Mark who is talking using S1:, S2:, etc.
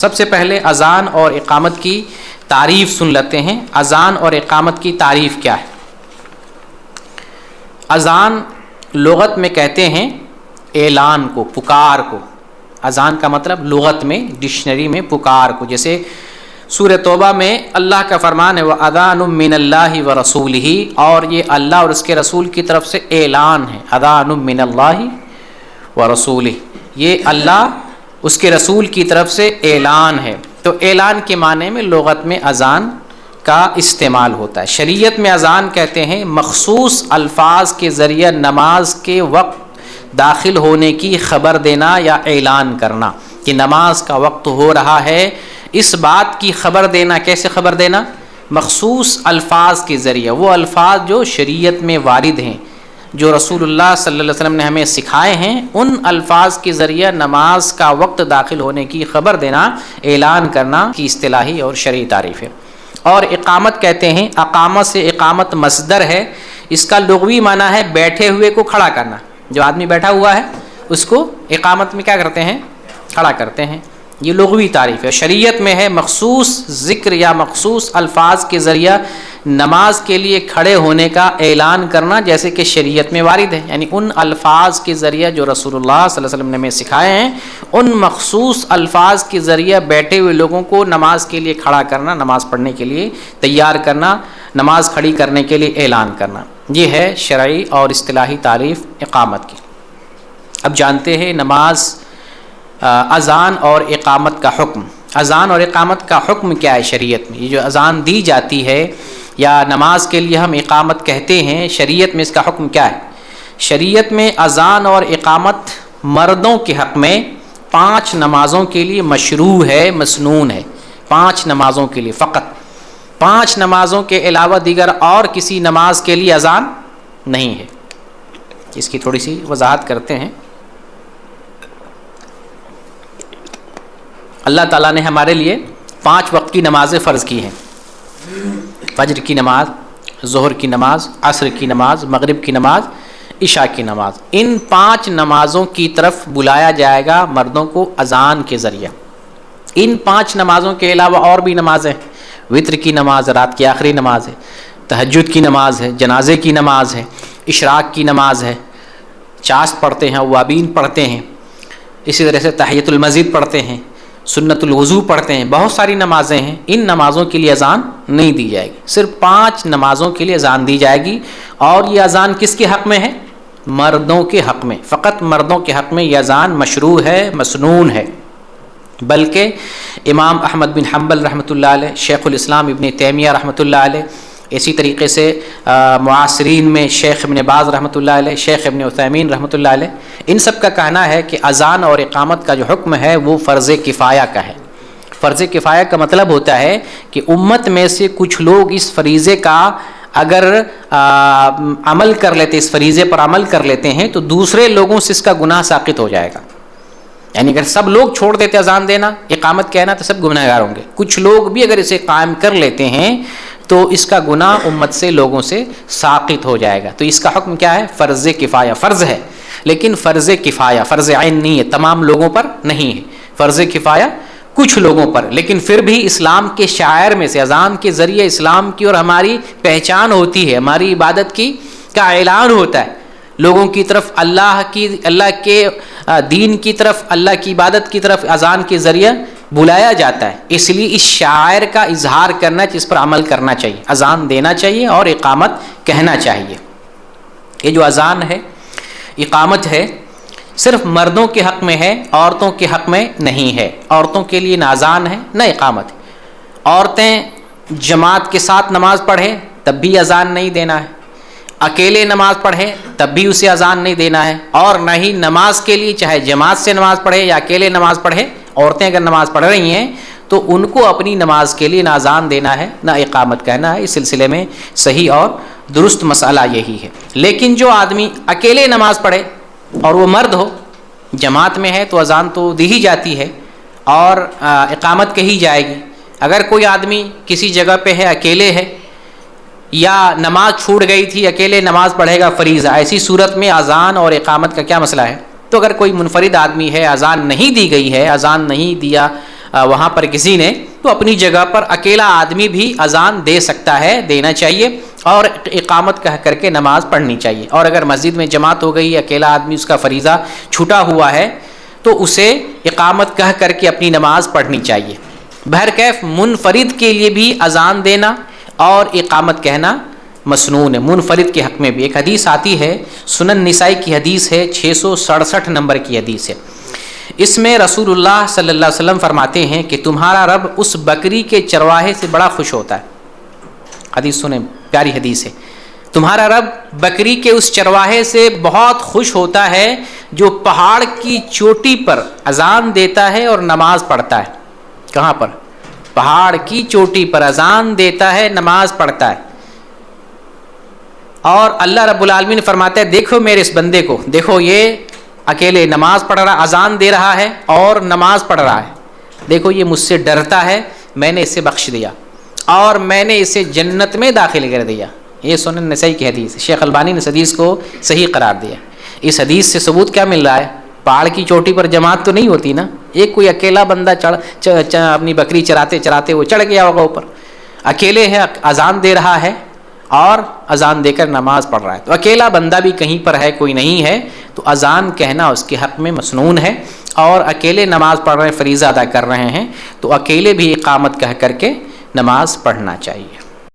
S1: سب سے پہلے اذان اور اقامت کی تعریف سن لیتے ہیں۔ اذان اور اقامت کی تعریف کیا ہے؟ اذان لغت میں کہتے ہیں اعلان کو، پکار کو۔ اذان کا مطلب لغت میں، ڈکشنری میں پکار کو۔ جیسے سورہ توبہ میں اللہ کا فرمان ہے وَأَذَانٌ مِّنَ اللَّهِ وَرَسُولِهِ، اور یہ اللہ اور اس کے رسول کی طرف سے اعلان ہے۔ اذان من اللہ ورسولہ، یہ اللہ اس کے رسول کی طرف سے اعلان ہے۔ تو اعلان کے معنی میں لغت میں اذان کا استعمال ہوتا ہے۔ شریعت میں اذان کہتے ہیں مخصوص الفاظ کے ذریعے نماز کے وقت داخل ہونے کی خبر دینا یا اعلان کرنا کہ نماز کا وقت ہو رہا ہے، اس بات کی خبر دینا۔ کیسے خبر دینا؟ مخصوص الفاظ کے ذریعے، وہ الفاظ جو شریعت میں وارد ہیں، جو رسول اللہ صلی اللہ علیہ وسلم نے ہمیں سکھائے ہیں، ان الفاظ کے ذریعے نماز کا وقت داخل ہونے کی خبر دینا، اعلان کرنا کی اصطلاحی اور شرعی تعریف ہے۔ اور اقامت کہتے ہیں، اقامت سے اقامت مصدر ہے، اس کا لغوی معنی ہے بیٹھے ہوئے کو کھڑا کرنا۔ جو آدمی بیٹھا ہوا ہے اس کو اقامت میں کیا کرتے ہیں؟ کھڑا کرتے ہیں۔ یہ لغوی تعریف ہے۔ شریعت میں ہے مخصوص ذکر یا مخصوص الفاظ کے ذریعہ نماز کے لیے کھڑے ہونے کا اعلان کرنا، جیسے کہ شریعت میں وارد ہے، یعنی ان الفاظ کے ذریعہ جو رسول اللہ صلی اللہ علیہ وسلم نے ہمیں سکھائے ہیں، ان مخصوص الفاظ کے ذریعہ بیٹھے ہوئے لوگوں کو نماز کے لیے کھڑا کرنا، نماز پڑھنے کے لیے تیار کرنا، نماز کھڑی کرنے کے لیے اعلان کرنا۔ یہ ہے شرعی اور اصطلاحی تعریف اقامت کی۔ اب جانتے ہیں نماز، اذان اور اقامت کا حکم۔ اذان اور اقامت کا حکم کیا ہے شریعت میں؟ یہ جو اذان دی جاتی ہے یا نماز کے لیے ہم اقامت کہتے ہیں، شریعت میں اس کا حکم کیا ہے؟ شریعت میں اذان اور اقامت مردوں کے حق میں 5 نمازوں کے لیے مشروع ہے، مسنون ہے۔ 5 نمازوں کے لیے فقط، 5 نمازوں کے علاوہ دیگر اور کسی نماز کے لیے اذان نہیں ہے۔ اس کی تھوڑی سی وضاحت کرتے ہیں۔ اللہ تعالیٰ نے ہمارے لیے 5 وقت کی نمازیں فرض کی ہیں۔ فجر کی نماز، ظہر کی نماز، عصر کی نماز، مغرب کی نماز، عشاء کی نماز۔ ان 5 نمازوں کی طرف بلایا جائے گا مردوں کو اذان کے ذریعے۔ ان 5 نمازوں کے علاوہ اور بھی نمازیں، وتر کی نماز رات کی آخری نماز ہے، تہجد کی نماز ہے، جنازے کی نماز ہے، اشراق کی نماز ہے، چاشت پڑھتے ہیں، اوابین پڑھتے ہیں، اسی طرح سے تحیۃ المسجد پڑھتے ہیں، سنت الوضو پڑھتے ہیں، بہت ساری نمازیں ہیں۔ ان نمازوں کے لیے اذان نہیں دی جائے گی، صرف 5 نمازوں کے لیے اذان دی جائے گی۔ اور یہ اذان کس کے حق میں ہے؟ مردوں کے حق میں، فقط مردوں کے حق میں یہ اذان مشروع ہے، مسنون ہے۔ بلکہ امام احمد بن حنبل رحمۃ اللہ علیہ، شیخ الاسلام ابن تیمیہ رحمۃ اللہ علیہ، اسی طریقے سے معاصرین میں شیخ ابن باز رحمۃ اللہ علیہ، شیخ ابن عثیمین رحمۃ اللہ علیہ، ان سب کا کہنا ہے کہ اذان اور اقامت کا جو حکم ہے وہ فرض کفایہ کا ہے۔ فرض کفایہ کا مطلب ہوتا ہے کہ امت میں سے کچھ لوگ اس فریضے کا اگر عمل کر لیتے، اس فریضے پر عمل کر لیتے ہیں تو دوسرے لوگوں سے اس کا گناہ ساقط ہو جائے گا۔ یعنی اگر سب لوگ چھوڑ دیتے اذان دینا، اقامت کہنا، تو سب گنہگار ہوں گے۔ کچھ لوگ بھی اگر اسے قائم کر لیتے ہیں تو اس کا گناہ امت سے، لوگوں سے ساقط ہو جائے گا۔ تو اس کا حکم کیا ہے؟ فرض کفایہ، فرض ہے لیکن فرض کفایہ، فرض عین نہیں ہے، تمام لوگوں پر نہیں ہے۔ فرض کفایہ کچھ لوگوں پر، لیکن پھر بھی اسلام کے شعائر میں سے، اذان کے ذریعے اسلام کی اور ہماری پہچان ہوتی ہے، ہماری عبادت کی کا اعلان ہوتا ہے لوگوں کی طرف، اللہ کے دین کی طرف، اللہ کی عبادت کی طرف اذان کے ذریعے بلایا جاتا ہے۔ اس لیے اس شاعر کا اظہار کرنا، جس پر عمل کرنا چاہیے، اذان دینا چاہیے اور اقامت کہنا چاہیے۔ یہ جو اذان ہے، اقامت ہے، صرف مردوں کے حق میں ہے، عورتوں کے حق میں نہیں ہے۔ عورتوں کے لیے نہ اذان ہے نہ اقامت ہے۔ عورتیں جماعت کے ساتھ نماز پڑھیں تب بھی اذان نہیں دینا ہے، اکیلے نماز پڑھے تب بھی اسے اذان نہیں دینا ہے، اور نہ ہی نماز کے لیے، چاہے جماعت سے نماز پڑھے یا اکیلے نماز پڑھے، عورتیں اگر نماز پڑھ رہی ہیں تو ان کو اپنی نماز کے لیے نہ اذان دینا ہے نہ اقامت کہنا ہے۔ اس سلسلے میں صحیح اور درست مسئلہ یہی ہے۔ لیکن جو آدمی اکیلے نماز پڑھے اور وہ مرد ہو، جماعت میں ہے تو اذان تو دی ہی جاتی ہے اور اقامت کہی جائے گی۔ اگر کوئی آدمی کسی جگہ پہ ہے، اکیلے ہے، یا نماز چھوٹ گئی تھی، اکیلے نماز پڑھے گا فریضہ، ایسی صورت میں اذان اور اقامت کا کیا مسئلہ ہے؟ تو اگر کوئی منفرد آدمی ہے، اذان نہیں دی گئی ہے، اذان نہیں دیا وہاں پر کسی نے، تو اپنی جگہ پر اکیلا آدمی بھی اذان دے سکتا ہے، دینا چاہیے، اور اقامت کہہ کر کے نماز پڑھنی چاہیے۔ اور اگر مسجد میں جماعت ہو گئی، اکیلا آدمی اس کا فریضہ چھوٹا ہوا ہے، تو اسے اقامت کہہ کر کے اپنی نماز پڑھنی چاہیے۔ بہرکیف منفرد کے لیے بھی اذان دینا اور اقامت کہنا مسنون ہے، منفرد کے حق میں بھی۔ ایک حدیث آتی ہے، سنن نسائی کی حدیث ہے، 667 نمبر کی حدیث ہے۔ اس میں رسول اللہ صلی اللہ علیہ وسلم فرماتے ہیں کہ تمہارا رب اس بکری کے چرواہے سے بڑا خوش ہوتا ہے۔ حدیث سنیں، پیاری حدیث ہے۔ تمہارا رب بکری کے اس چرواہے سے بہت خوش ہوتا ہے جو پہاڑ کی چوٹی پر اذان دیتا ہے اور نماز پڑھتا ہے۔ کہاں پر؟ پہاڑ کی چوٹی پر اذان دیتا ہے، نماز پڑھتا ہے۔ اور اللہ رب العالمین فرماتا ہے دیکھو میرے اس بندے کو، دیکھو یہ اکیلے نماز پڑھ رہا، اذان دے رہا ہے اور نماز پڑھ رہا ہے، دیکھو یہ مجھ سے ڈرتا ہے، میں نے اسے بخش دیا اور میں نے اسے جنت میں داخل کر دیا۔ یہ سنن نسائی کی حدیث ہے۔ شیخ البانی نے اس حدیث کو صحیح قرار دیا۔ اس حدیث سے ثبوت کیا مل رہا ہے؟ پہاڑ کی چوٹی پر جماعت تو نہیں ہوتی نا، ایک کوئی اکیلا بندہ اپنی بکری چراتے چراتے وہ چڑھ گیا ہوگا اوپر، اکیلے ہے، اذان دے رہا ہے اور اذان دے کر نماز پڑھ رہا ہے، تو اکیلا بندہ بھی کہیں پر ہے، کوئی نہیں ہے، تو اذان کہنا اس کے حق میں مسنون ہے۔ اور اکیلے نماز پڑھ رہے ہیں، فریضہ ادا کر رہے ہیں، تو اکیلے بھی اقامت کہہ کر کے نماز پڑھنا چاہیے۔